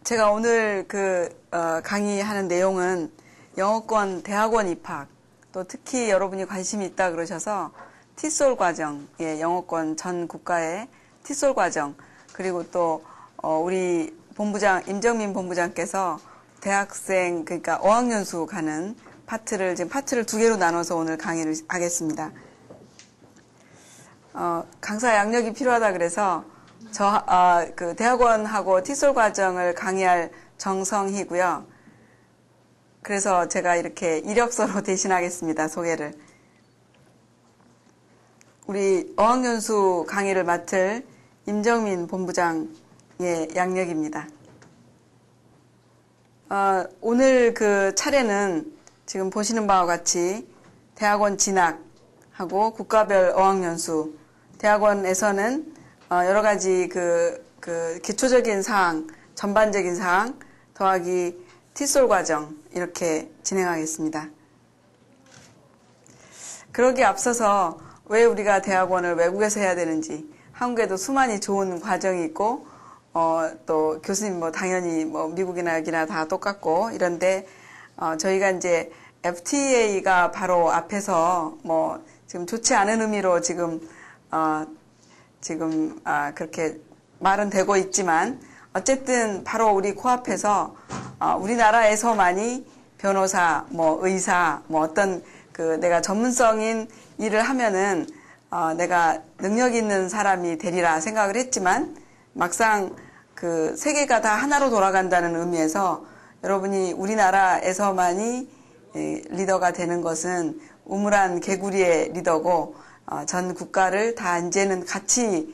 제가 오늘 강의하는 내용은 영어권 대학원 입학, 또 특히 여러분이 관심이 있다 그러셔서 티솔 과정, 영어권 전 국가의 티솔 과정, 그리고 또, 우리 본부장, 임정민 본부장께서 대학생, 그러니까 어학연수 가는 지금 파트를 두 개로 나눠서 오늘 강의를 하겠습니다. 강사 양력이 필요하다 그래서 대학원하고 티솔 과정을 강의할 정성희고요. 그래서 제가 이렇게 이력서로 대신하겠습니다. 소개를. 우리 어학연수 강의를 맡을 임정민 본부장의 양력입니다. 오늘 차례는 지금 보시는 바와 같이 대학원 진학하고 국가별 어학연수, 대학원에서는 여러 가지 기초적인 사항, 전반적인 사항 더하기 티솔 과정 이렇게 진행하겠습니다. 그러기에 앞서서 왜 우리가 대학원을 외국에서 해야 되는지, 한국에도 수많이 좋은 과정이 있고 또 교수님 당연히 미국이나 여기나 다 똑같고 이런데 저희가 이제 FTA가 바로 앞에서 지금 좋지 않은 의미로 지금 그렇게 말은 되고 있지만 어쨌든 바로 우리 코앞에서 우리나라에서만이 변호사, 의사, 어떤 내가 전문성인 일을 하면은 내가 능력 있는 사람이 되리라 생각을 했지만 막상 세계가 다 하나로 돌아간다는 의미에서 여러분이 우리나라에서만이 리더가 되는 것은 우물한 개구리의 리더고 전 국가를 다 이제는 같이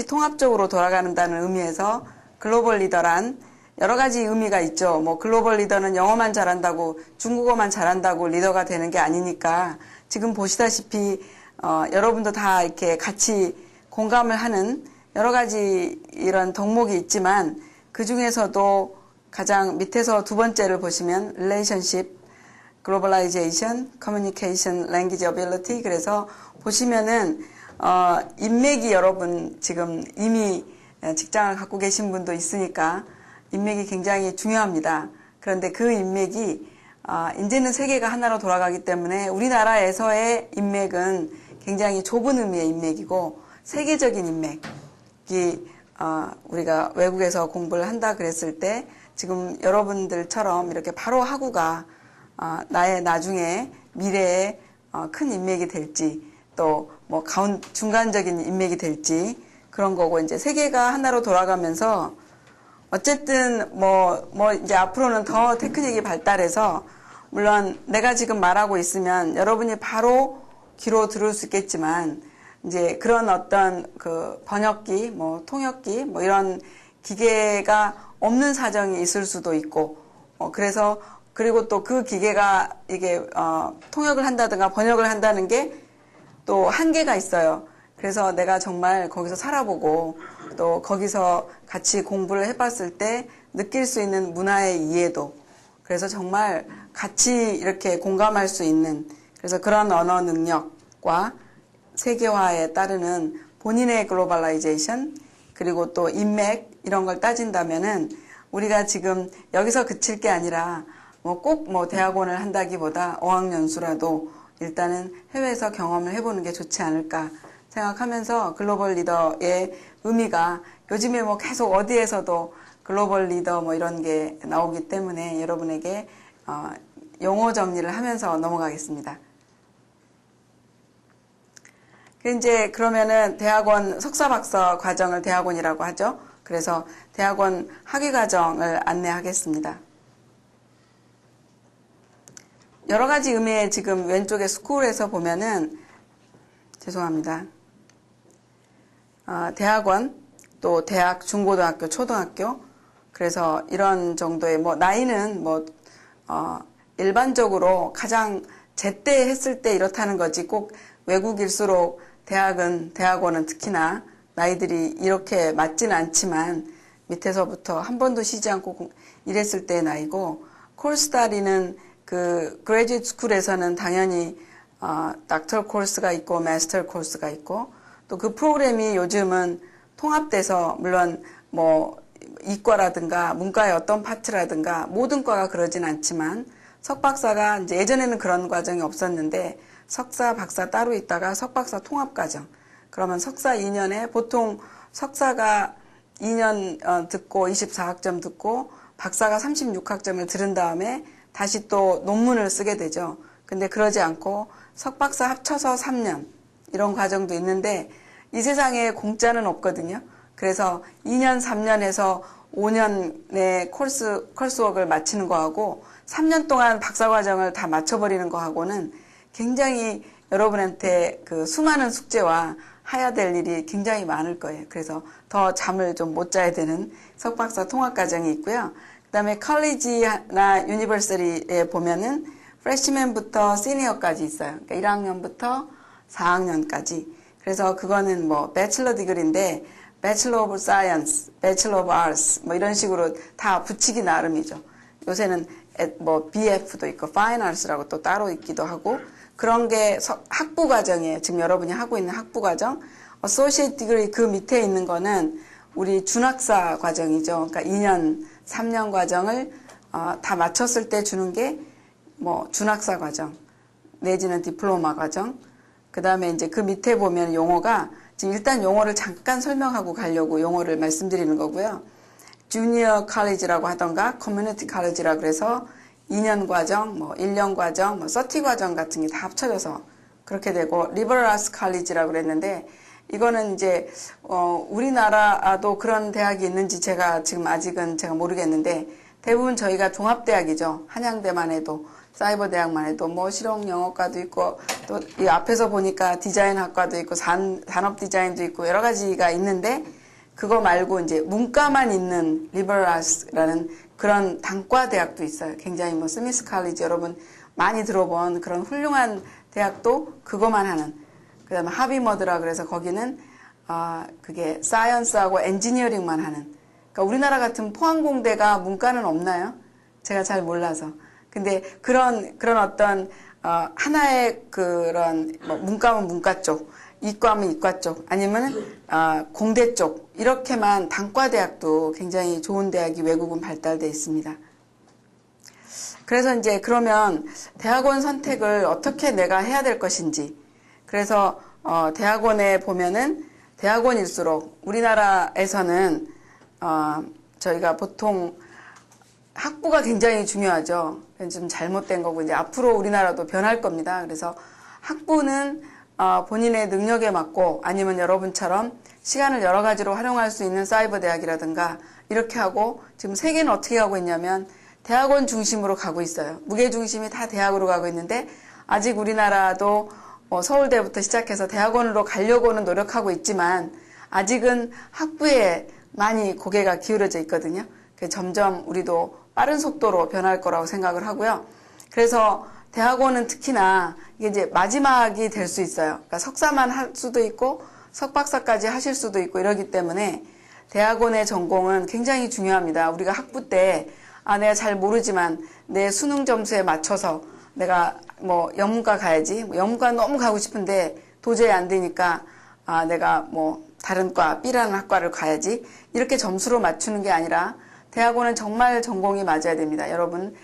통합적으로 돌아간다는 의미에서 글로벌 리더란 여러 가지 의미가 있죠. 글로벌 리더는 영어만 잘한다고 중국어만 잘한다고 리더가 되는 게 아니니까 지금 보시다시피 여러분도 다 이렇게 같이 공감을 하는 여러 가지 이런 덕목이 있지만 그 중에서도 가장 밑에서 두 번째를 보시면 relationship, globalization, communication, language ability. 그래서 보시면은 인맥이 여러분 지금 이미 직장을 갖고 계신 분도 있으니까 인맥이 굉장히 중요합니다. 그런데 그 인맥이 이제는 세계가 하나로 돌아가기 때문에 우리나라에서의 인맥은 굉장히 좁은 의미의 인맥이고 세계적인 인맥이 우리가 외국에서 공부를 한다 그랬을 때 지금 여러분들처럼 이렇게 바로 하고가 나의 나중에 미래에 큰 인맥이 될지 또 중간적인 인맥이 될지 그런 거고 이제 세계가 하나로 돌아가면서 어쨌든 이제 앞으로는 더 테크닉이 발달해서 물론 내가 지금 말하고 있으면 여러분이 바로 귀로 들을 수 있겠지만 이제 그런 어떤 번역기, 통역기, 이런 기계가 없는 사정이 있을 수도 있고, 그리고 또 그 기계가 이게, 통역을 한다든가 번역을 한다는 게 또 한계가 있어요. 그래서 내가 정말 거기서 살아보고 또 거기서 같이 공부를 해봤을 때 느낄 수 있는 문화의 이해도, 그래서 정말 같이 이렇게 공감할 수 있는, 그래서 그런 언어 능력과 세계화에 따르는 본인의 글로벌라이제이션, 그리고 또 인맥, 이런 걸 따진다면은 우리가 지금 여기서 그칠 게 아니라 꼭 대학원을 한다기보다 어학연수라도 일단은 해외에서 경험을 해보는 게 좋지 않을까 생각하면서 글로벌 리더의 의미가 요즘에 계속 어디에서도 글로벌 리더 이런 게 나오기 때문에 여러분에게 용어 정리를 하면서 넘어가겠습니다. 이제 그러면은 대학원 석사 박사 과정을 대학원이라고 하죠. 그래서 대학원 학위 과정을 안내하겠습니다. 여러 가지 의미의 지금 왼쪽에 스쿨에서 보면은 죄송합니다. 대학원, 또 대학, 중고등학교, 초등학교. 그래서 이런 정도의 나이는 일반적으로 가장 제때 했을 때 이렇다는 거지 꼭 외국일수록 대학원은 특히나 나이들이 이렇게 맞지는 않지만 밑에서부터 한 번도 쉬지 않고 일했을 때의 나이고 콜스다리는 그레지트 스쿨에서는 당연히 닥터 코र्स가 있고 마스터 코र्स가 있고 또 그 프로그램이 요즘은 통합돼서 물론 이과라든가 문과의 어떤 파트라든가 모든 과가 그러진 않지만 석박사가 이제 예전에는 그런 과정이 없었는데 석사, 박사 따로 있다가 석박사 통합과정. 그러면 석사 2년에 보통 석사가 2년 듣고 24학점 듣고 박사가 36학점을 들은 다음에 다시 또 논문을 쓰게 되죠. 근데 그러지 않고 석박사 합쳐서 3년 이런 과정도 있는데 이 세상에 공짜는 없거든요. 그래서 2년, 3년에서 5년의 코스웍을 마치는 거하고 3년 동안 박사과정을 다 마쳐버리는 거하고는 굉장히 여러분한테 그 수많은 숙제와 해야 될 일이 굉장히 많을 거예요. 그래서 더 잠을 좀 못 자야 되는 석박사 통합과정이 있고요. 그 다음에 컬리지나 유니버시티에 보면은 프레시맨부터 시니어까지 있어요. 그러니까 1학년부터 4학년까지. 그래서 그거는 뭐 배첼러 디그리인데 배첼러 오브 사이언스, 배첼러 오브 아트스 뭐 이런 식으로 다 붙이기 나름이죠. 요새는 뭐 BF도 있고 파인 아트스라고 또 따로 있기도 하고 그런 게 학부 과정이에요. 지금 여러분이 하고 있는 학부 과정. 어소시에이트 디그리 그 밑에 있는 거는 우리 준학사 과정이죠. 그러니까 2년, 3년 과정을 다 마쳤을 때 주는 게 뭐 준학사 과정 내지는 디플로마 과정. 그 다음에 이제 그 밑에 보면 용어가 지금 일단 용어를 잠깐 설명하고 가려고 용어를 말씀드리는 거고요. 주니어 칼리지라고 하던가 커뮤니티 칼리지라 그래서 2년 과정, 뭐 1년 과정, 뭐 서티 과정 같은 게 다 합쳐져서 그렇게 되고 리버럴 아츠 칼리지라고 그랬는데 이거는 이제 우리나라도 그런 대학이 있는지 제가 지금 아직은 제가 모르겠는데 대부분 저희가 종합대학이죠. 한양대만 해도 사이버대학만 해도 뭐 실용영어과도 있고 또 이 앞에서 보니까 디자인학과도 있고 산업디자인도 있고 여러 가지가 있는데 그거 말고 이제 문과만 있는 리버럴 아츠라는 그런 단과 대학도 있어요. 굉장히 뭐 스미스 칼리지 여러분 많이 들어본 그런 훌륭한 대학도 그거만 하는. 그다음에 하비머드라 그래서 거기는 그게 사이언스하고 엔지니어링만 하는. 그러니까 우리나라 같은 포항공대가 문과는 없나요? 제가 잘 몰라서. 근데 그런 어떤 하나의 그런 뭐 문과면 문과 쪽, 이과면 이과 쪽, 아니면 공대 쪽 이렇게만 단과 대학도 굉장히 좋은 대학이 외국은 발달돼 있습니다. 그래서 이제 그러면 대학원 선택을 어떻게 내가 해야 될 것인지. 그래서 대학원에 보면은 대학원일수록 우리나라에서는 저희가 보통 학부가 굉장히 중요하죠. 좀 잘못된 거고 이제 앞으로 우리나라도 변할 겁니다. 그래서 학부는 본인의 능력에 맞고 아니면 여러분처럼 시간을 여러 가지로 활용할 수 있는 사이버 대학이라든가 이렇게 하고 지금 세계는 어떻게 가고 있냐면 대학원 중심으로 가고 있어요. 무게 중심이 다 대학으로 가고 있는데 아직 우리나라도 서울대부터 시작해서 대학원으로 가려고는 노력하고 있지만 아직은 학부에 많이 고개가 기울어져 있거든요. 점점 우리도 빠른 속도로 변할 거라고 생각을 하고요. 그래서 대학원은 특히나 이게 이제 마지막이 될 수 있어요. 그러니까 석사만 할 수도 있고 석박사까지 하실 수도 있고 이러기 때문에 대학원의 전공은 굉장히 중요합니다. 우리가 학부 때 내가 잘 모르지만 내 수능 점수에 맞춰서 내가 뭐 영문과 가야지. 뭐 영문과 너무 가고 싶은데 도저히 안 되니까 내가 뭐 다른 과 B라는 학과를 가야지. 이렇게 점수로 맞추는 게 아니라 대학원은 정말 전공이 맞아야 됩니다. 여러분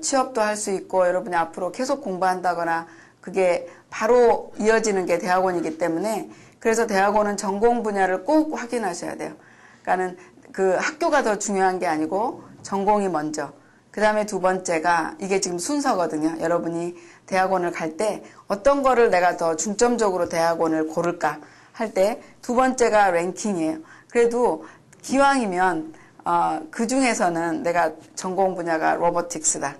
취업도 할 수 있고 여러분이 앞으로 계속 공부한다거나 그게 바로 이어지는 게 대학원이기 때문에 그래서 대학원은 전공 분야를 꼭 확인하셔야 돼요. 그러니까는 그 학교가 더 중요한 게 아니고 전공이 먼저. 그 다음에 두 번째가 이게 지금 순서거든요. 여러분이 대학원을 갈 때 어떤 거를 내가 더 중점적으로 대학원을 고를까 할 때 두 번째가 랭킹이에요. 그래도 기왕이면 그 중에서는 내가 전공 분야가 로보틱스다.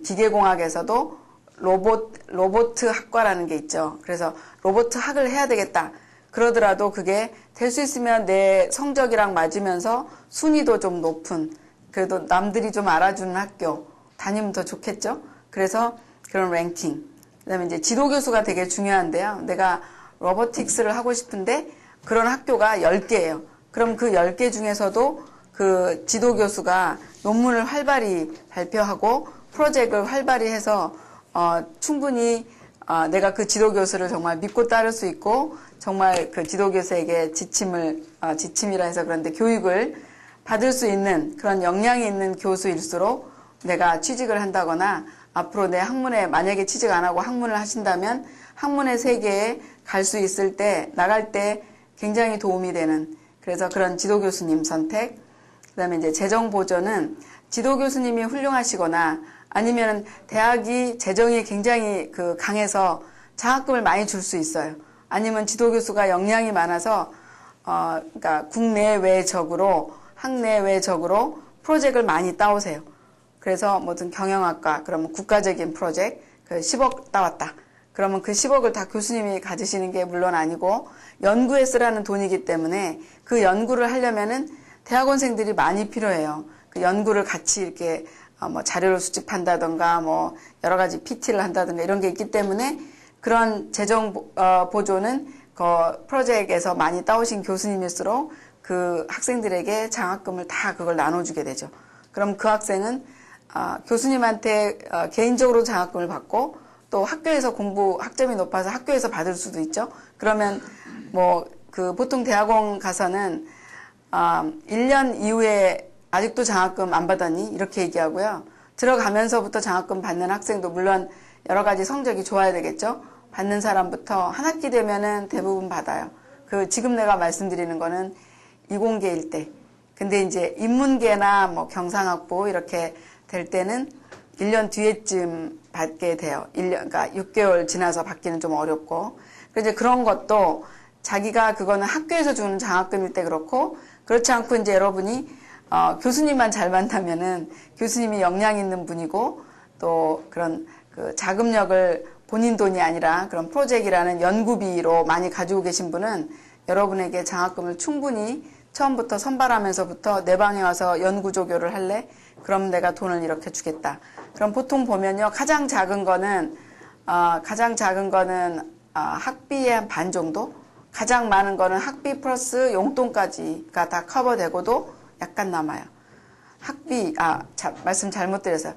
기계공학에서도 로보트 학과라는 게 있죠. 그래서 로보트 학을 해야 되겠다. 그러더라도 그게 될 수 있으면 내 성적이랑 맞으면서 순위도 좀 높은 그래도 남들이 좀 알아주는 학교 다니면 더 좋겠죠. 그래서 그런 랭킹. 그다음에 이제 지도교수가 되게 중요한데요. 내가 로보틱스를 하고 싶은데 그런 학교가 10개예요. 그럼 그 10개 중에서도 그 지도교수가 논문을 활발히 발표하고 프로젝트를 활발히 해서 충분히 내가 그 지도교수를 정말 믿고 따를 수 있고 정말 그 지도교수에게 지침이라 해서 그런데 교육을 받을 수 있는 그런 역량이 있는 교수일수록 내가 취직을 한다거나 앞으로 내 학문에 만약에 취직 안 하고 학문을 하신다면 학문의 세계에 갈 수 있을 때 나갈 때 굉장히 도움이 되는 그래서 그런 지도 교수님 선택 그다음에 이제 재정 보조는 지도 교수님이 훌륭하시거나 아니면 대학이 재정이 굉장히 강해서 장학금을 많이 줄 수 있어요. 아니면 지도 교수가 역량이 많아서 그러니까 국내외적으로 학내외적으로 프로젝트를 많이 따오세요. 그래서 무슨 경영학과 그러면 국가적인 프로젝트 10억 따왔다. 그러면 그 10억을 다 교수님이 가지시는 게 물론 아니고 연구에 쓰라는 돈이기 때문에 그 연구를 하려면은 대학원생들이 많이 필요해요. 그 연구를 같이 이렇게 뭐 자료를 수집한다던가 뭐 여러 가지 PT를 한다던가 이런 게 있기 때문에 그런 재정 보조는 그 프로젝트에서 많이 따오신 교수님일수록 그 학생들에게 장학금을 다 그걸 나눠주게 되죠. 그럼 그 학생은 교수님한테 개인적으로 장학금을 받고 또 학교에서 학점이 높아서 학교에서 받을 수도 있죠. 그러면 뭐 보통 대학원 가서는 1년 이후에 아직도 장학금 안 받았니? 이렇게 얘기하고요. 들어가면서부터 장학금 받는 학생도 물론 여러 가지 성적이 좋아야 되겠죠. 받는 사람부터 한 학기 되면은 대부분 받아요. 지금 내가 말씀드리는 거는 이공계일 때. 근데 이제 인문계나 뭐 경상학부 이렇게 될 때는 1년 뒤에쯤 받게 돼요. 그러니까 6개월 지나서 받기는 좀 어렵고. 이제 그런 것도 자기가 그거는 학교에서 주는 장학금일 때 그렇고, 그렇지 않고 이제 여러분이, 교수님만 잘 만나면은 교수님이 역량 있는 분이고, 또 그런 자금력을 본인 돈이 아니라 그런 프로젝트라는 연구비로 많이 가지고 계신 분은 여러분에게 장학금을 충분히 처음부터 선발하면서부터 내 방에 와서 연구조교를 할래? 그럼 내가 돈을 이렇게 주겠다. 그럼 보통 보면요. 가장 작은 거는 학비의 한 반 정도? 가장 많은 거는 학비 플러스 용돈까지가 다 커버되고도 약간 남아요. 말씀 잘못 드렸어요.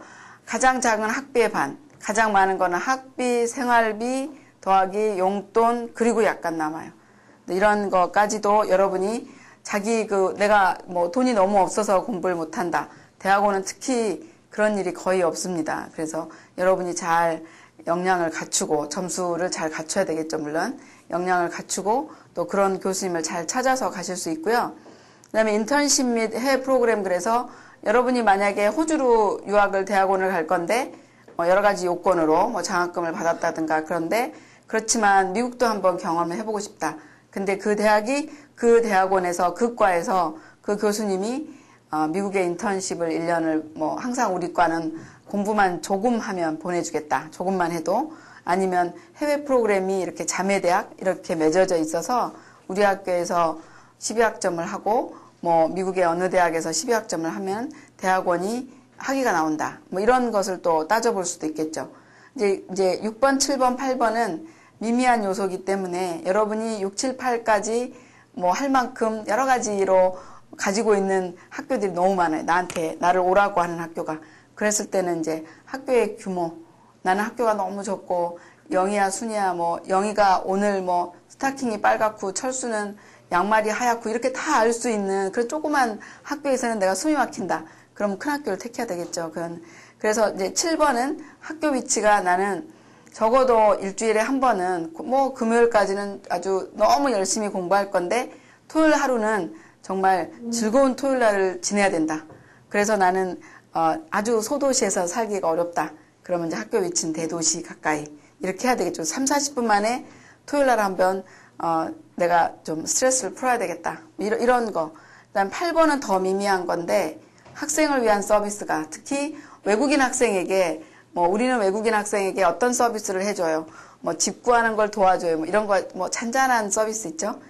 가장 작은 학비의 반, 가장 많은 거는 학비, 생활비 더하기 용돈 그리고 약간 남아요. 이런 거까지도 여러분이 내가 뭐 돈이 너무 없어서 공부를 못한다. 대학원은 특히 그런 일이 거의 없습니다. 그래서 여러분이 잘 역량을 갖추고 점수를 잘 갖춰야 되겠죠. 물론 역량을 갖추고 또 그런 교수님을 잘 찾아서 가실 수 있고요. 그다음에 인턴십 및 해외 프로그램 그래서 여러분이 만약에 호주로 유학을 대학원을 갈 건데 여러 가지 요건으로 뭐 장학금을 받았다든가 그런데 그렇지만 미국도 한번 경험을 해보고 싶다. 근데 그 대학원에서 그 과에서 그 교수님이 미국의 인턴십을 1년을 뭐 항상 우리 과는 공부만 조금 하면 보내주겠다. 조금만 해도 아니면 해외 프로그램이 이렇게 자매대학 이렇게 맺어져 있어서 우리 학교에서 12학점을 하고 뭐 미국의 어느 대학에서 12학점을 하면 대학원이 학위가 나온다. 뭐 이런 것을 또 따져볼 수도 있겠죠. 이제 6번, 7번, 8번은 미미한 요소이기 때문에 여러분이 6, 7, 8까지 뭐 할 만큼 여러 가지로 가지고 있는 학교들이 너무 많아요. 나를 오라고 하는 학교가. 그랬을 때는 이제 학교의 규모. 나는 학교가 너무 적고 영희야, 순이야, 뭐 영희가 오늘 뭐 스타킹이 빨갛고 철수는 양말이 하얗고 이렇게 다 알 수 있는 그런 조그만 학교에서는 내가 숨이 막힌다. 그럼 큰 학교를 택해야 되겠죠. 그래서 이제 7번은 학교 위치가 나는 적어도 일주일에 한 번은 뭐 금요일까지는 아주 너무 열심히 공부할 건데 토요일 하루는 정말 즐거운 토요일 날을 지내야 된다. 그래서 나는 아주 소도시에서 살기가 어렵다. 그러면 이제 학교 위치는 대도시 가까이 이렇게 해야 되겠죠. 3, 40분 만에 토요일 날 한번 내가 좀 스트레스를 풀어야 되겠다. 이런 거. 그다음 8번은 더 미미한 건데 학생을 위한 서비스가 특히 외국인 학생에게 뭐 우리는 외국인 학생에게 어떤 서비스를 해줘요. 뭐 집 구하는 걸 도와줘요. 뭐 이런 거 뭐 잔잔한 서비스 있죠.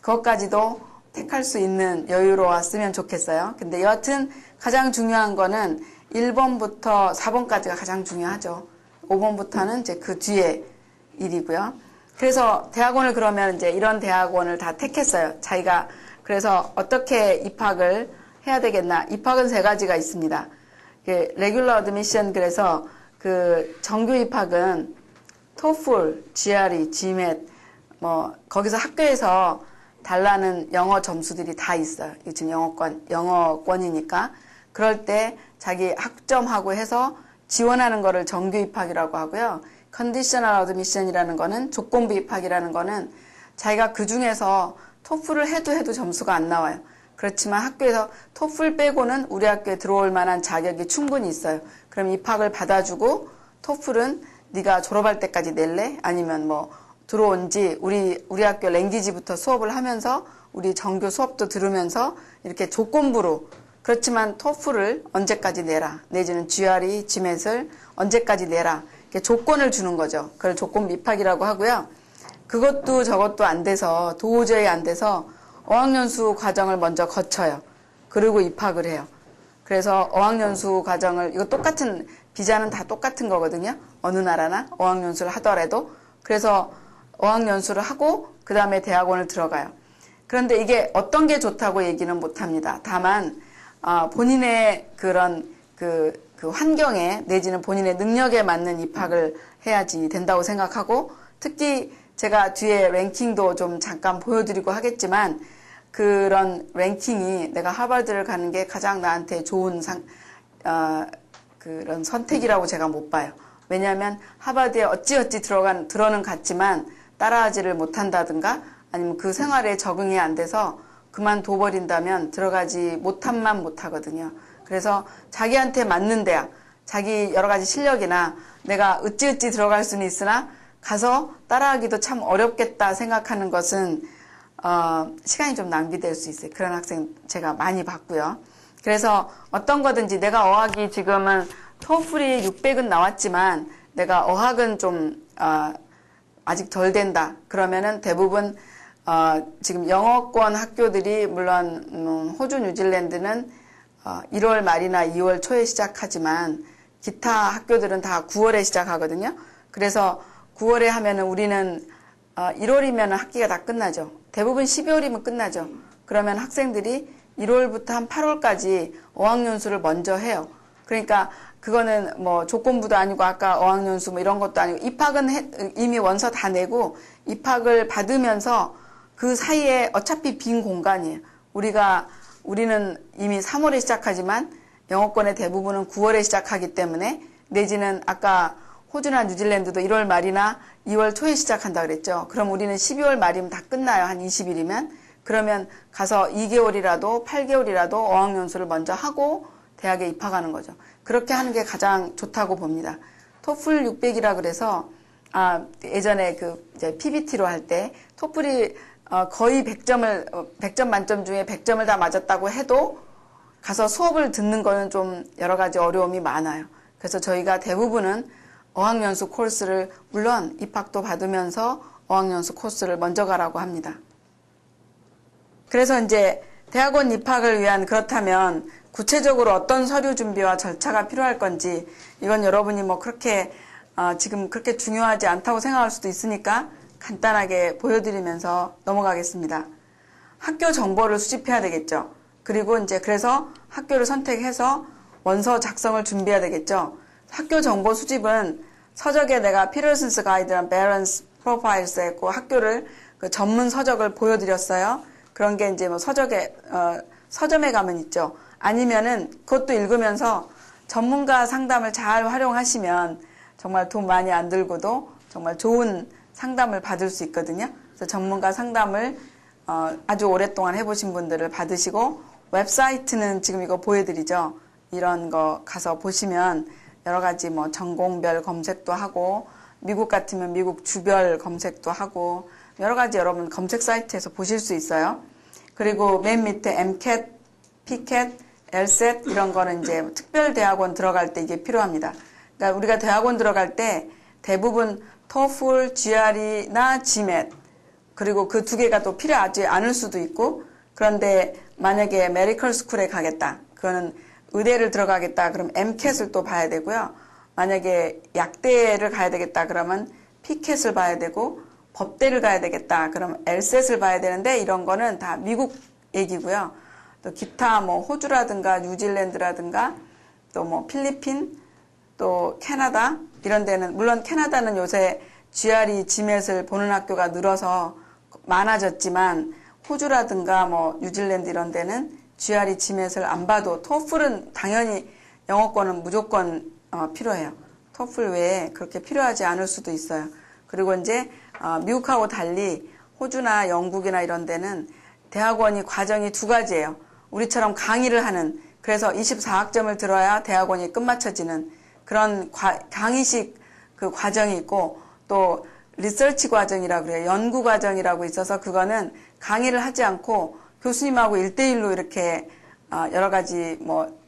그것까지도 택할 수 있는 여유로 왔으면 좋겠어요. 근데 여하튼 가장 중요한 거는 1번부터 4번까지가 가장 중요하죠. 5번부터는 이제 그 뒤에 일이고요. 그래서 대학원을 그러면 이제 이런 대학원을 다 택했어요. 자기가 그래서 어떻게 입학을 해야 되겠나. 입학은 3가지가 있습니다. 레귤러 어드미션 그래서 그 정규 입학은 TOEFL, GRE, GMAT 뭐 거기서 학교에서 달라는 영어 점수들이 다 있어요. 이게 지금 영어권이니까. 그럴 때 자기 학점하고 해서 지원하는 거를 정규 입학이라고 하고요. 컨디셔널 어드미션이라는 거는 조건부 입학이라는 거는 자기가 그 중에서 토플을 해도 점수가 안 나와요. 그렇지만 학교에서 토플 빼고는 우리 학교에 들어올 만한 자격이 충분히 있어요. 그럼 입학을 받아주고 토플은 네가 졸업할 때까지 낼래? 아니면 뭐 들어온 지 우리 학교 랭귀지부터 수업을 하면서 우리 정규 수업도 들으면서 이렇게 조건부로 그렇지만 토플을 언제까지 내라. 내지는 GRE, GMAT을 언제까지 내라. 이렇게 조건을 주는 거죠. 그걸 조건부 입학이라고 하고요. 그것도 저것도 안 돼서 도저히 안 돼서 어학연수 과정을 먼저 거쳐요. 그리고 입학을 해요. 그래서 어학연수 과정을 이거 똑같은 비자는 다 똑같은 거거든요. 어느 나라나 어학연수를 하더라도 그래서 어학연수를 하고 그 다음에 대학원을 들어가요. 그런데 이게 어떤 게 좋다고 얘기는 못합니다. 다만 본인의 그런 그 환경에 내지는 본인의 능력에 맞는 입학을 해야지 된다고 생각하고 특히 제가 뒤에 랭킹도 좀 잠깐 보여드리고 하겠지만 그런 랭킹이 내가 하버드를 가는 게 가장 나한테 좋은 그런 선택이라고 제가 못 봐요. 왜냐하면 하버드에 어찌어찌 들어는 갔지만 따라하지를 못한다든가 아니면 그 생활에 적응이 안 돼서 그만둬버린다면 들어가지 못한만 못하거든요. 그래서 자기한테 맞는 대학, 자기 여러 가지 실력이나 내가 어찌어찌 들어갈 수는 있으나 가서 따라하기도 참 어렵겠다 생각하는 것은 시간이 좀 낭비될 수 있어요. 그런 학생 제가 많이 봤고요. 그래서 어떤 거든지 내가 어학이 지금은 토플이 600은 나왔지만 내가 어학은 좀 아직 덜 된다. 그러면은 대부분 지금 영어권 학교들이 물론 호주, 뉴질랜드는 1월 말이나 2월 초에 시작하지만 기타 학교들은 다 9월에 시작하거든요. 그래서 9월에 하면은 우리는 1월이면 학기가 다 끝나죠. 대부분 12월이면 끝나죠. 그러면 학생들이 1월부터 한 8월까지 어학연수를 먼저 해요. 그러니까 그거는 뭐 조건부도 아니고 아까 어학연수 뭐 이런 것도 아니고 입학은 이미 원서 다 내고 입학을 받으면서 그 사이에 어차피 빈 공간이에요. 우리는 이미 3월에 시작하지만 영어권의 대부분은 9월에 시작하기 때문에 내지는 아까 호주나 뉴질랜드도 1월 말이나 2월 초에 시작한다 그랬죠. 그럼 우리는 12월 말이면 다 끝나요. 한 20일이면. 그러면 가서 2개월이라도 8개월이라도 어학연수를 먼저 하고 대학에 입학하는 거죠. 그렇게 하는 게 가장 좋다고 봅니다. 토플 600이라 그래서 예전에 이제 PBT로 할 때 토플이 거의 100점 만점 중에 100점을 다 맞았다고 해도 가서 수업을 듣는 거는 좀 여러 가지 어려움이 많아요. 그래서 저희가 대부분은 어학연수 코스를 물론 입학도 받으면서 어학연수 코스를 먼저 가라고 합니다. 그래서 이제 대학원 입학을 위한 그렇다면 구체적으로 어떤 서류 준비와 절차가 필요할 건지 이건 여러분이 뭐 그렇게 지금 그렇게 중요하지 않다고 생각할 수도 있으니까 간단하게 보여드리면서 넘어가겠습니다. 학교 정보를 수집해야 되겠죠. 그리고 이제 그래서 학교를 선택해서 원서 작성을 준비해야 되겠죠. 학교 정보 수집은 서적에 내가 피터슨스 가이드랑 베런스 프로파일스 했고 학교를 그 전문 서적을 보여드렸어요. 그런 게 이제 뭐 서점에 가면 있죠. 아니면은 그것도 읽으면서 전문가 상담을 잘 활용하시면 정말 돈 많이 안 들고도 정말 좋은 상담을 받을 수 있거든요. 그래서 전문가 상담을 아주 오랫동안 해보신 분들을 받으시고 웹사이트는 지금 이거 보여드리죠. 이런 거 가서 보시면 여러 가지 뭐 전공별 검색도 하고 미국 같으면 미국 주별 검색도 하고 여러 가지 여러분 검색 사이트에서 보실 수 있어요. 그리고 맨 밑에 MCAT, PCAT, LSAT 이런 거는 이제 특별대학원 들어갈 때 이게 필요합니다. 그러니까 우리가 대학원 들어갈 때 대부분 TOEFL, GRE나 GMAT 그리고 그 두 개가 또 필요하지 않을 수도 있고 그런데 만약에 메디컬 스쿨에 가겠다. 그거는 의대를 들어가겠다. 그럼 MCAT을 또 봐야 되고요. 만약에 약대를 가야 되겠다. 그러면 PCAT을 봐야 되고 법대를 가야 되겠다. 그럼 LSAT을 봐야 되는데 이런 거는 다 미국 얘기고요. 또 기타 뭐 호주라든가 뉴질랜드라든가 또 뭐 필리핀 또 캐나다 이런 데는 물론 캐나다는 요새 GRE, GMAT을 보는 학교가 늘어서 많아졌지만 호주라든가 뭐 뉴질랜드 이런 데는 GRE GMAT을 안 봐도 토플은 당연히 영어권은 무조건 필요해요. 토플 외에 그렇게 필요하지 않을 수도 있어요. 그리고 이제 미국하고 달리 호주나 영국이나 이런 데는 대학원이 과정이 두 가지예요. 우리처럼 강의를 하는, 그래서 24학점을 들어야 대학원이 끝마쳐지는 그런 강의식 그 과정이 있고, 또 리서치 과정이라고 그래요. 연구 과정이라고 있어서 그거는 강의를 하지 않고 교수님하고 1대1로 이렇게 여러 가지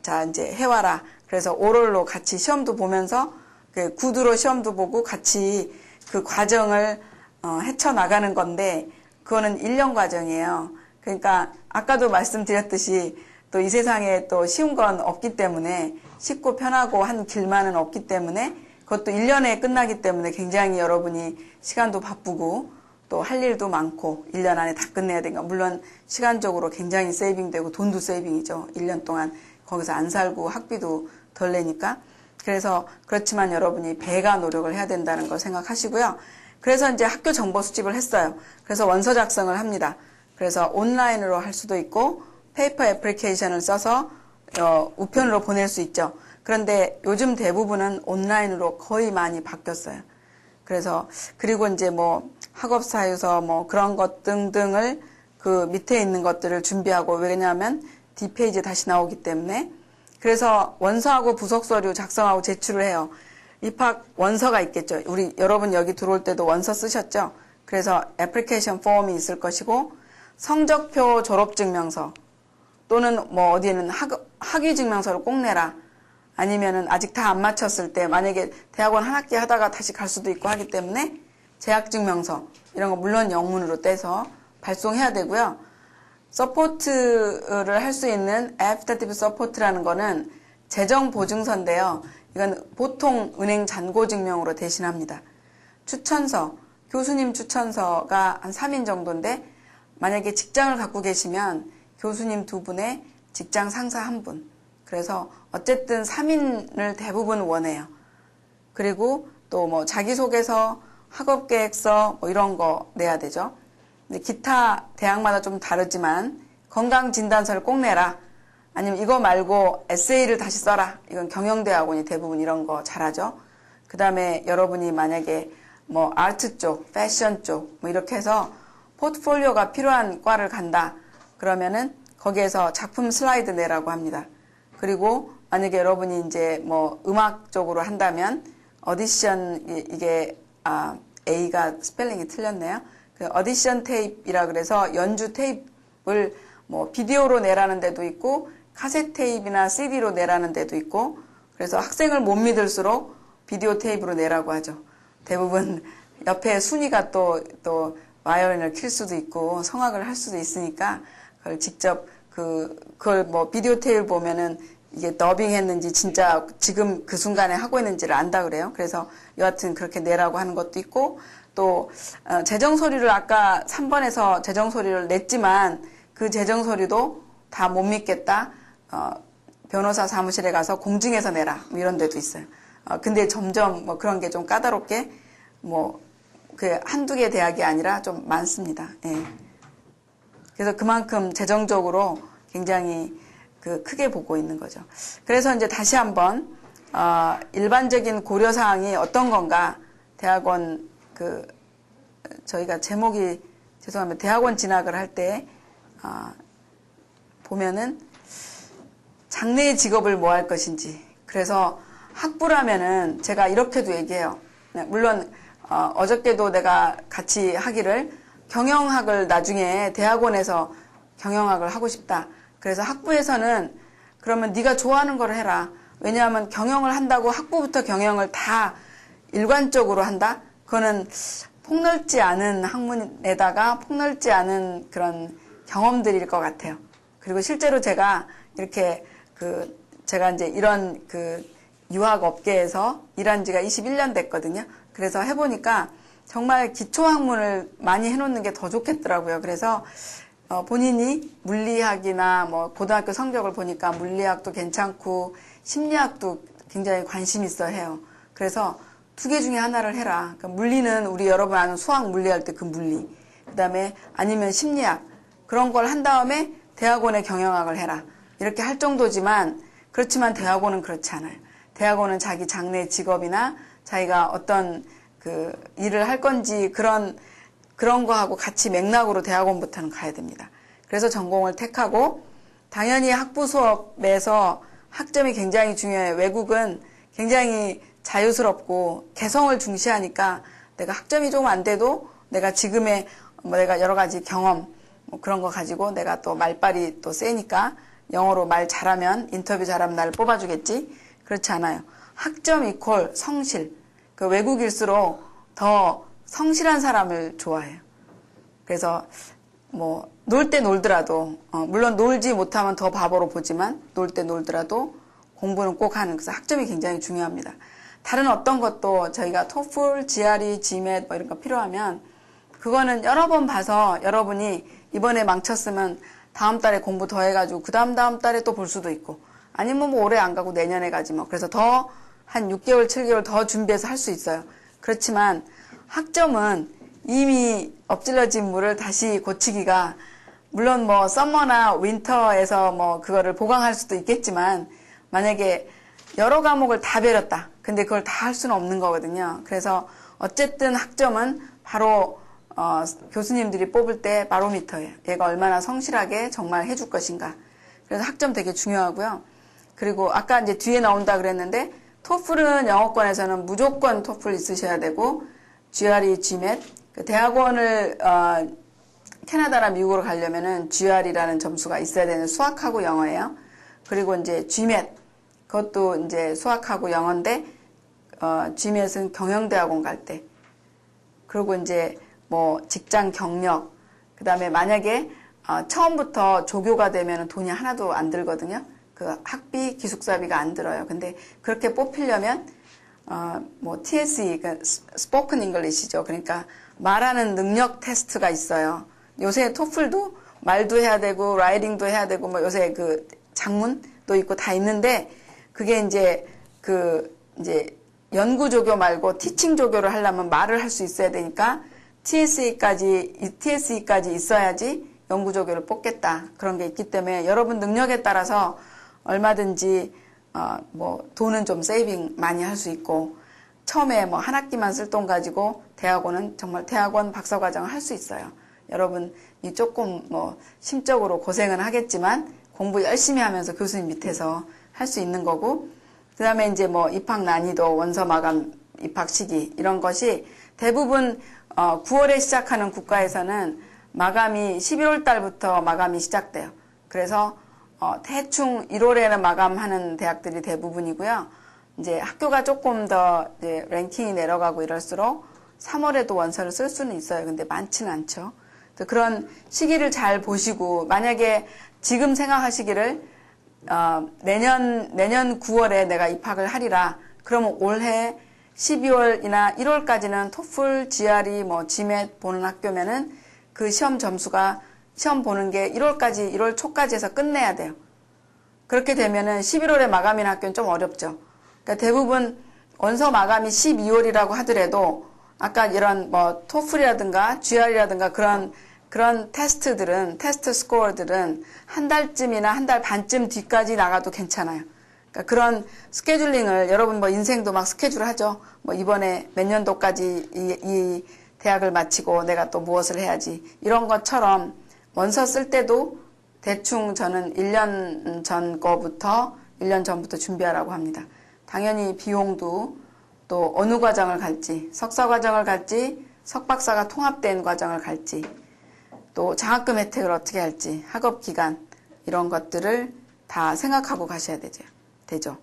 자 이제 해와라. 그래서 오럴로 같이 시험도 보면서 그 구두로 시험도 보고 같이 그 과정을 헤쳐나가는 건데, 그거는 1년 과정이에요. 그러니까 아까도 말씀드렸듯이 또 이 세상에 또 쉬운 건 없기 때문에, 쉽고 편하고 한 길만은 없기 때문에, 그것도 1년에 끝나기 때문에 굉장히 여러분이 시간도 바쁘고 또 할 일도 많고 1년 안에 다 끝내야 되니까, 물론 시간적으로 굉장히 세이빙되고 돈도 세이빙이죠. 1년 동안 거기서 안 살고 학비도 덜 내니까. 그래서 그렇지만 여러분이 배가 노력을 해야 된다는 걸 생각하시고요. 그래서 이제 학교 정보 수집을 했어요. 그래서 원서 작성을 합니다. 그래서 온라인으로 할 수도 있고 페이퍼 애플리케이션을 써서 우편으로 보낼 수 있죠. 그런데 요즘 대부분은 온라인으로 거의 많이 바뀌었어요. 그래서 그리고 이제 학업사유서 그런 것 등등을 그 밑에 있는 것들을 준비하고, 왜냐하면 D페이지에 다시 나오기 때문에. 그래서 원서하고 부속서류 작성하고 제출을 해요. 입학 원서가 있겠죠. 여러분 여기 들어올 때도 원서 쓰셨죠? 그래서 애플리케이션 폼이 있을 것이고, 성적표 졸업증명서 또는 어디에는 학위증명서를 꼭 내라. 아니면은 아직 다 안 마쳤을 때, 만약에 대학원 한 학기 하다가 다시 갈 수도 있고 하기 때문에 재학증명서 이런 거 물론 영문으로 떼서 발송해야 되고요. 서포트를 할 수 있는 애프터티브 서포트라는 거는 재정보증서인데요. 이건 보통 은행 잔고증명으로 대신합니다. 추천서, 교수님 추천서가 한 3인 정도인데, 만약에 직장을 갖고 계시면 교수님 2분에 직장 상사 1분. 그래서 어쨌든 3인을 대부분 원해요. 그리고 또 자기소개서, 학업계획서 이런 거 내야 되죠. 근데 기타 대학마다 좀 다르지만 건강진단서를 꼭 내라. 아니면 이거 말고 에세이를 다시 써라. 이건 경영대학원이 대부분 이런 거 잘하죠. 그 다음에 여러분이 만약에 아트 쪽, 패션 쪽 이렇게 해서 포트폴리오가 필요한 과를 간다. 그러면은 거기에서 작품 슬라이드 내라고 합니다. 그리고 만약에 여러분이 이제 음악 쪽으로 한다면 어디션, 이게 A가 스펠링이 틀렸네요. 그 어디션 테이프이라 그래서 연주 테이프를 비디오로 내라는 데도 있고 카세트 테이프나 CD로 내라는 데도 있고, 그래서 학생을 못 믿을수록 비디오 테이프로 내라고 하죠. 대부분 옆에 순위가 또 바이올린을 킬 수도 있고 성악을 할 수도 있으니까 그걸 직접 그걸 비디오 테이프 보면은 이게 더빙 했는지 진짜 지금 그 순간에 하고 있는지를 안다 그래요. 그래서 여하튼 그렇게 내라고 하는 것도 있고, 또 재정 서류를 아까 3번에서 재정 서류를 냈지만 그 재정 서류도 다 못 믿겠다. 변호사 사무실에 가서 공증해서 내라. 이런 데도 있어요. 근데 점점 그런 게 좀 까다롭게 그 한두 개 대학이 아니라 좀 많습니다. 예. 그래서 그만큼 재정적으로 굉장히 크게 보고 있는 거죠. 그래서 이제 다시 한번 일반적인 고려사항이 어떤 건가, 대학원 저희가 제목이 죄송합니다. 대학원 진학을 할 때 보면은 장래의 직업을 뭐 할 것인지. 그래서 학부라면은 제가 이렇게도 얘기해요. 물론 어저께도 내가 같이 하기를 경영학을 나중에 대학원에서 경영학을 하고 싶다. 그래서 학부에서는 그러면 네가 좋아하는 걸 해라. 왜냐하면 경영을 한다고 학부부터 경영을 다 일관적으로 한다? 그거는 폭넓지 않은 학문에다가 폭넓지 않은 그런 경험들일 것 같아요. 그리고 실제로 제가 이렇게 제가 이제 이런 유학 업계에서 일한 지가 21년 됐거든요. 그래서 해보니까 정말 기초학문을 많이 해놓는 게 더 좋겠더라고요. 그래서 본인이 물리학이나 고등학교 성적을 보니까 물리학도 괜찮고 심리학도 굉장히 관심 있어 해요. 그래서 2개 중에 하나를 해라. 그러니까 물리는 우리 여러분 아는 수학 물리할 때 그 물리. 그 다음에 아니면 심리학. 그런 걸 한 다음에 대학원에 경영학을 해라. 이렇게 할 정도지만 그렇지만 대학원은 그렇지 않아요. 대학원은 자기 장래 직업이나 자기가 어떤 그 일을 할 건지 그런 거하고 같이 맥락으로 대학원부터는 가야 됩니다. 그래서 전공을 택하고 당연히 학부 수업에서 학점이 굉장히 중요해요. 외국은 굉장히 자유스럽고 개성을 중시하니까 내가 학점이 좀 안 돼도 내가 지금의 내가 여러 가지 경험 그런 거 가지고 내가 또 말빨이 또 세니까 영어로 말 잘하면 인터뷰 잘하면 나를 뽑아주겠지? 그렇지 않아요. 학점 이퀄 성실. 그 외국일수록 더 성실한 사람을 좋아해요. 그래서 뭐 놀 때 놀더라도 물론 놀지 못하면 더 바보로 보지만 놀 때 놀더라도 공부는 꼭 하는. 그래서 학점이 굉장히 중요합니다. 다른 어떤 것도 저희가 토플, GRE, GMAT 뭐 이런 거 필요하면 그거는 여러 번 봐서 여러분이 이번에 망쳤으면 다음 달에 공부 더 해가지고 그 다음 달에 또 볼 수도 있고 아니면 뭐 올해 안 가고 내년에 가지 뭐. 그래서 더 한 6개월, 7개월 더 준비해서 할 수 있어요. 그렇지만 학점은 이미 엎질러진 물을 다시 고치기가 물론 뭐 썸머나 윈터에서 뭐 그거를 보강할 수도 있겠지만 만약에 여러 과목을 다 배렸다. 근데 그걸 다 할 수는 없는 거거든요. 그래서 어쨌든 학점은 바로 교수님들이 뽑을 때 바로미터예요. 얘가 얼마나 성실하게 정말 해줄 것인가. 그래서 학점 되게 중요하고요. 그리고 아까 이제 뒤에 나온다 그랬는데 토플은 영어권에서는 무조건 토플 있으셔야 되고 GRE, GMAT 그 대학원을 캐나다나 미국으로 가려면은 GRE라는 점수가 있어야 되는 수학하고 영어예요. 그리고 이제 GMAT 그것도 이제 수학하고 영어인데 GMAT은 경영대학원 갈 때. 그리고 이제 뭐 직장 경력 그다음에 만약에 처음부터 조교가 되면 돈이 하나도 안 들거든요. 그 학비 기숙사비가 안 들어요. 근데 그렇게 뽑히려면 뭐 TSE 그러니까 스포큰 잉글리시죠. 그러니까 말하는 능력 테스트가 있어요. 요새 토플도 말도 해야 되고 라이딩도 해야 되고 뭐 요새 그 장문도 있고 다 있는데 그게 이제 이제 연구 조교 말고 티칭 조교를 하려면 말을 할 수 있어야 되니까 TSE까지 있어야지 연구 조교를 뽑겠다. 그런 게 있기 때문에 여러분 능력에 따라서 얼마든지 뭐 돈은 좀 세이빙 많이 할 수 있고 처음에 뭐 한 학기만 쓸 돈 가지고 대학원은 정말 대학원 박사과정을 할 수 있어요. 여러분이 조금 뭐 심적으로 고생은 하겠지만 공부 열심히 하면서 교수님 밑에서 할 수 있는 거고 그 다음에 이제 뭐 입학 난이도, 원서 마감 입학 시기 이런 것이 대부분 9월에 시작하는 국가에서는 마감이 11월 달부터 마감이 시작돼요. 그래서 대충 1월에는 마감하는 대학들이 대부분이고요. 이제 학교가 조금 더 이제 랭킹이 내려가고 이럴수록 3월에도 원서를 쓸 수는 있어요. 근데 많지는 않죠. 그런 시기를 잘 보시고 만약에 지금 생각하시기를 내년 9월에 내가 입학을 하리라. 그러면 올해 12월이나 1월까지는 토플, GRE, 뭐 GMAT 보는 학교면은 그 시험 점수가 시험 보는 게 1월 초까지 해서 끝내야 돼요. 그렇게 되면은 11월에 마감인 학교는 좀 어렵죠. 그러니까 대부분 원서 마감이 12월이라고 하더라도 아까 이런 뭐 토플이라든가 GRE라든가 그런 테스트 스코어들은 한 달쯤이나 한 달 반쯤 뒤까지 나가도 괜찮아요. 그러니까 그런 스케줄링을 여러분 뭐 인생도 막 스케줄 하죠. 뭐 이번에 몇 년도까지 이 대학을 마치고 내가 또 무엇을 해야지. 이런 것처럼 원서 쓸 때도 대충 저는 1년 전 거부터 1년 전부터 준비하라고 합니다. 당연히 비용도 또 어느 과정을 갈지, 석사 과정을 갈지, 석박사가 통합된 과정을 갈지, 또 장학금 혜택을 어떻게 할지, 학업 기간 이런 것들을 다 생각하고 가셔야 되죠.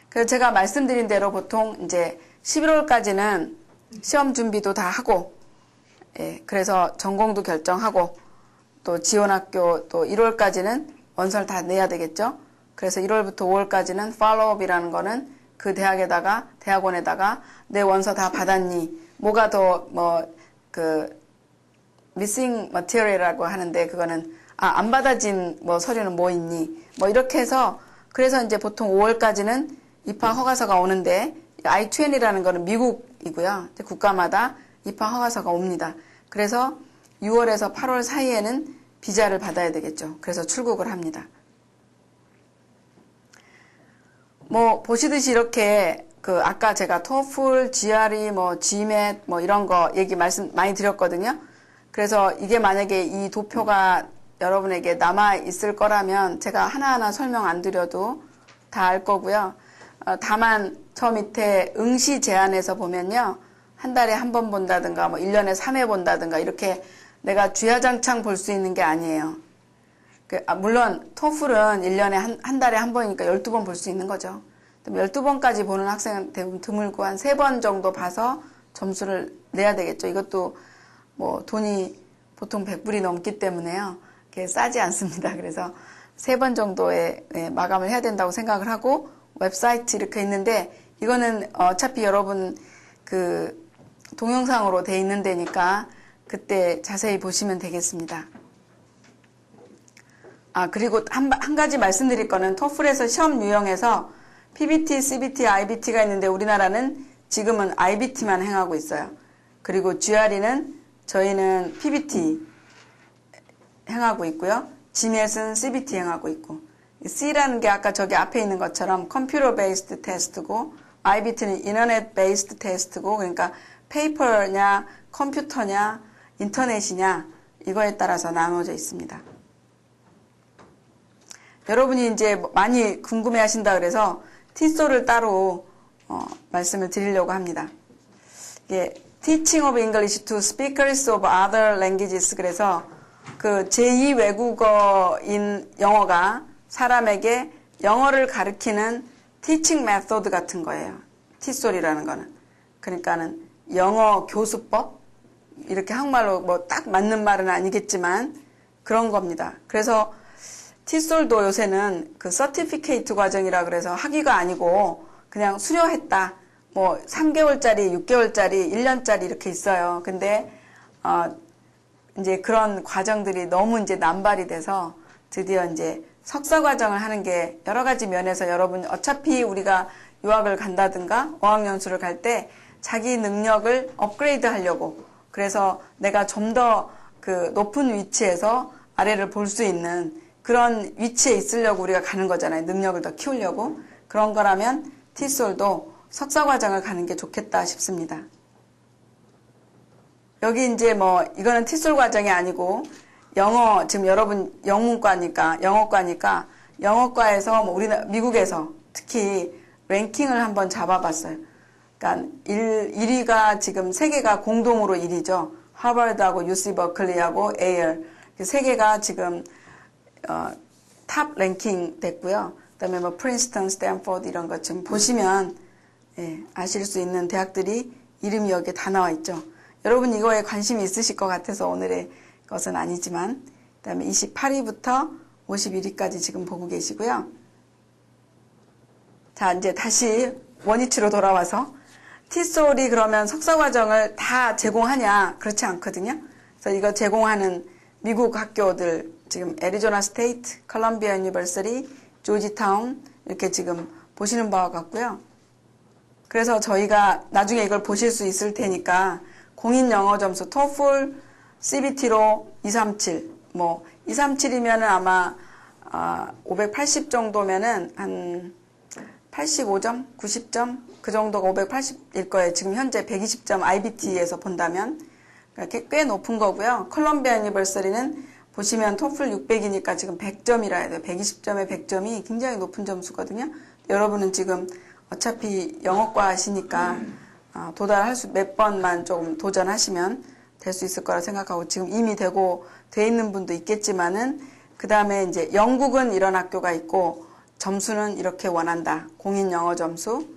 그래서 제가 말씀드린 대로 보통 이제 11월까지는 시험 준비도 다 하고, 그래서 전공도 결정하고, 또 지원학교 또 1월까지는 원서를 다 내야 되겠죠. 그래서 1월부터 5월까지는 팔로우업이라는 거는 그 대학원에다가 내 원서 다 받았니? 뭐가 더 missing material이라고 하는데 그거는 안 받아진 뭐 서류는 뭐 있니? 뭐 이렇게 해서 그래서 이제 보통 5월까지는 입학 허가서가 오는데 I-20이라는 거는 미국이고요. 국가마다 입학 허가서가 옵니다. 그래서 6월에서 8월 사이에는 비자를 받아야 되겠죠. 그래서 출국을 합니다. 뭐 보시듯이 이렇게 아까 제가 토플, GRE, GMAT 이런 거 말씀 많이 드렸거든요. 그래서 이게 만약에 이 도표가 여러분에게 남아 있을 거라면 제가 하나하나 설명 안 드려도 다 알 거고요. 다만 저 밑에 응시 제한에서 보면요. 한 달에 한 번 본다든가 1년에 3회 본다든가 이렇게 내가 주야장창 볼 수 있는 게 아니에요. 물론 토플은 1년에 한 달에 한 번이니까 12번 볼 수 있는 거죠. 12번까지 보는 학생은 대부분 드물고 한 3번 정도 봐서 점수를 내야 되겠죠. 이것도 돈이 보통 100불이 넘기 때문에요. 그게 싸지 않습니다. 그래서 3번 정도에 마감을 해야 된다고 생각을 하고 웹사이트 이렇게 있는데 이거는 어차피 여러분 동영상으로 돼 있는 데니까 그때 자세히 보시면 되겠습니다. 그리고 한 가지 말씀드릴 거는 토플에서 시험 유형에서 PBT, CBT, IBT가 있는데 우리나라는 지금은 IBT만 행하고 있어요. 그리고 GRE는 저희는 PBT 행하고 있고요. GMAT은 CBT 행하고 있고 C라는 게 아까 저기 앞에 있는 것처럼 컴퓨터 베이스드 테스트고 IBT는 인터넷 베이스드 테스트고 그러니까 페이퍼냐 컴퓨터냐 인터넷이냐 이거에 따라서 나눠져 있습니다. 여러분이 이제 많이 궁금해 하신다 그래서 TESOL을 따로 말씀을 드리려고 합니다. 이게 Teaching of English to Speakers of Other Languages 그래서 제2 외국어인 영어가 사람에게 영어를 가르치는 teaching method 같은 거예요. TESOL이라는 거는. 그러니까는 영어 교수법? 이렇게 한국말로 딱 맞는 말은 아니겠지만 그런 겁니다. 그래서 TESOL도 요새는 서티피케이트 과정이라 그래서 학위가 아니고 그냥 수료했다. 3개월짜리, 6개월짜리, 1년짜리 이렇게 있어요. 근데 이제 그런 과정들이 너무 이제 남발이 돼서 드디어 이제 석사 과정을 하는 게 여러 가지 면에서 여러분 어차피 우리가 유학을 간다든가 어학연수를 갈 때 자기 능력을 업그레이드 하려고 그래서 내가 좀 더 높은 위치에서 아래를 볼 수 있는 그런 위치에 있으려고 우리가 가는 거잖아요. 능력을 더 키우려고. 그런 거라면 TESOL도 석사 과정을 가는 게 좋겠다 싶습니다. 여기 이제 이거는 TESOL 과정이 아니고 영어, 지금 여러분 영문과니까, 영어과에서 미국에서 특히 랭킹을 한번 잡아봤어요. 그러니까 1위가 지금 세 개가 공동으로 1위죠. 하버드하고 UC 버클리하고 에일. 세 개가 지금 탑 랭킹 됐고요. 그 다음에 프린스턴, 스탠포드 이런 것 지금 보시면 아실 수 있는 대학들이 이름이 여기에 다 나와 있죠. 여러분 이거에 관심이 있으실 것 같아서 오늘의 것은 아니지만 그 다음에 28위부터 51위까지 지금 보고 계시고요. 자 이제 다시 원위치로 돌아와서 TESOL이 그러면 석사과정을 다 제공하냐? 그렇지 않거든요. 그래서 이거 제공하는 미국 학교들 지금 애리조나 스테이트, 컬럼비아 유니버시티, 조지타운 이렇게 지금 보시는 바와 같고요. 그래서 저희가 나중에 이걸 보실 수 있을 테니까 공인 영어 점수 토플, CBT로 237, 237이면은 아마 580 정도면은 한 85점, 90점 그 정도가 580일 거예요. 지금 현재 120점 IBT에서 본다면 꽤 높은 거고요. 컬럼비아 유니버시티는 보시면 토플 600이니까 지금 100점이라 해야 돼요. 120점에 100점이 굉장히 높은 점수거든요. 여러분은 지금 어차피 영어과 하시니까 도달할 수 몇 번만 조금 도전하시면 될 수 있을 거라 생각하고 지금 이미 돼 있는 분도 있겠지만은 그 다음에 이제 영국은 이런 학교가 있고 점수는 이렇게 원한다. 공인 영어 점수.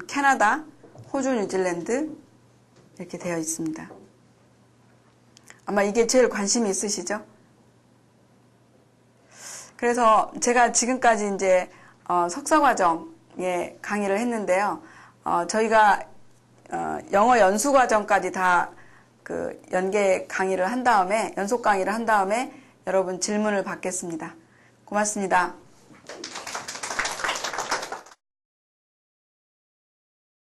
캐나다, 호주, 뉴질랜드 이렇게 되어 있습니다. 아마 이게 제일 관심이 있으시죠? 그래서 제가 지금까지 이제 석사과정에 강의를 했는데요. 저희가 영어 연수과정까지 다 연계 강의를 한 다음에 연속 강의를 한 다음에 여러분 질문을 받겠습니다. 고맙습니다.